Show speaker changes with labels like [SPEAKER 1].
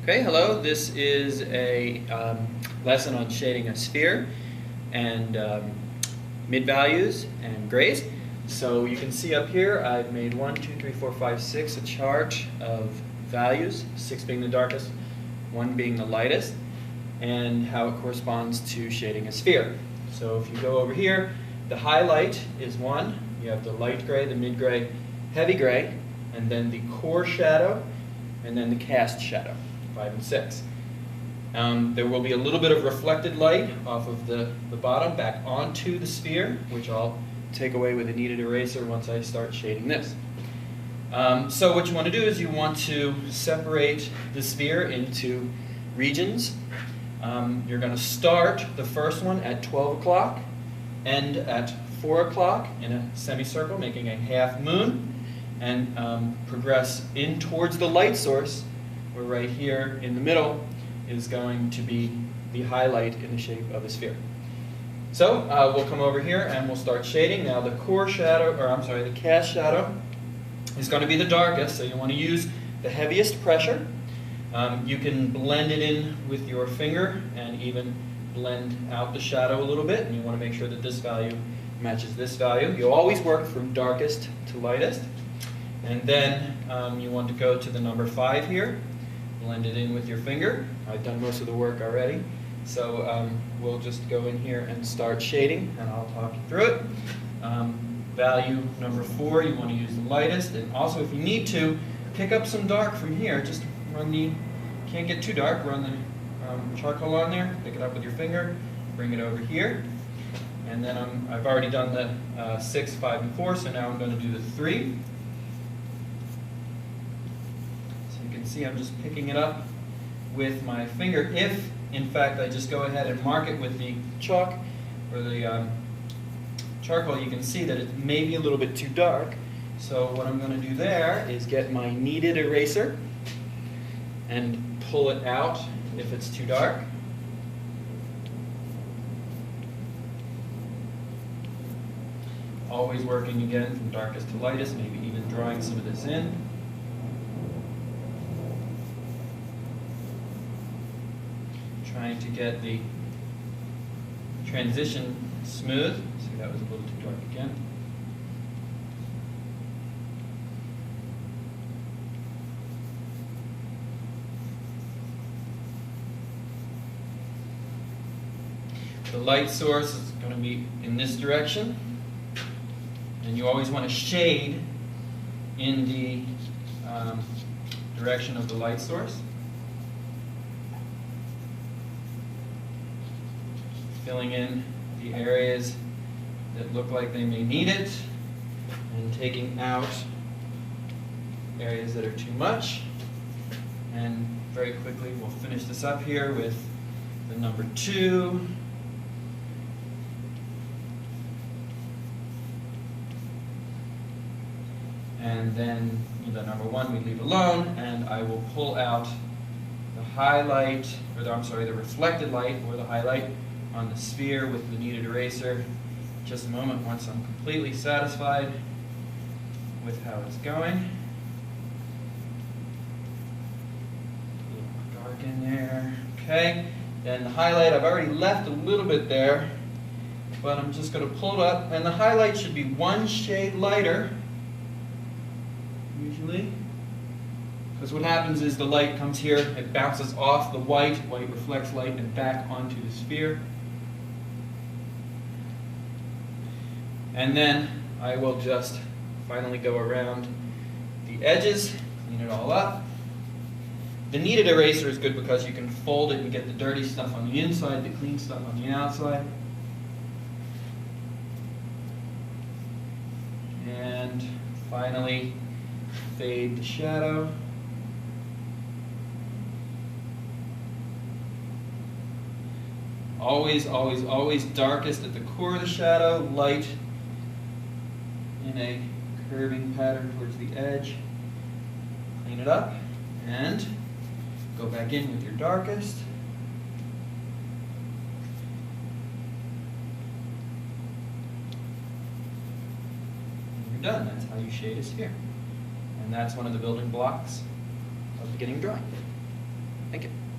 [SPEAKER 1] Okay, hello. This is a lesson on shading a sphere and mid-values and grays. So you can see up here I've made 1, 2, 3, 4, 5, 6, a chart of values, 6 being the darkest, 1 being the lightest, and how it corresponds to shading a sphere. So if you go over here, the highlight is 1, you have the light gray, the mid-gray, heavy gray, and then the core shadow, and then the cast shadow. 5 and 6. There will be a little bit of reflected light off of the bottom back onto the sphere, which I'll take away with a kneaded eraser once I start shading this. So what you want to do is you want to separate the sphere into regions. You're going to start the first one at 12 o'clock, end at 4 o'clock in a semicircle, making a half moon, and progress in towards the light source, where right here in the middle is going to be the highlight in the shape of a sphere. So we'll come over here and we'll start shading. Now the core shadow, the cast shadow is going to be the darkest, so you want to use the heaviest pressure. You can blend it in with your finger and even blend out the shadow a little bit, and you want to make sure that this value matches this value. You'll always work from darkest to lightest. And then you want to go to the number 5 here. Blend it in with your finger. I've done most of the work already. So we'll just go in here and start shading, and I'll talk you through it. Value number 4, you want to use the lightest. And also, if you need to, pick up some dark from here. Just can't get too dark, run the charcoal on there, pick it up with your finger, bring it over here. And then I've already done the 6, 5, and 4, so now I'm going to do the 3. See, I'm just picking it up with my finger. If, in fact, I just go ahead and mark it with the chalk or the charcoal, you can see that it may be a little bit too dark. So what I'm going to do there is get my kneaded eraser and pull it out if it's too dark. Always working again from darkest to lightest, maybe even drawing some of this in. Trying to get the transition smooth. See, that was a little too dark again. The light source is going to be in this direction, and you always want to shade in the direction of the light source. Filling in the areas that look like they may need it, and taking out areas that are too much. And very quickly we'll finish this up here with the number 2. And then the number 1 we leave alone, and I will pull out the highlight, or the reflected light, or the highlight on the sphere with the kneaded eraser. Just a moment once I'm completely satisfied with how it's going. A little more dark in there. Okay. Then the highlight, I've already left a little bit there, but I'm just going to pull it up, and the highlight should be 1 shade lighter, usually. Because what happens is the light comes here, it bounces off the white reflects light, and back onto the sphere. And then I will just finally go around the edges, clean it all up. The kneaded eraser is good because you can fold it and get the dirty stuff on the inside, the clean stuff on the outside. And finally, fade the shadow. Always, always, always darkest at the core of the shadow, light in a curving pattern towards the edge. Clean it up and go back in with your darkest. And you're done. That's how you shade a sphere. And that's one of the building blocks of beginning drawing. Thank you.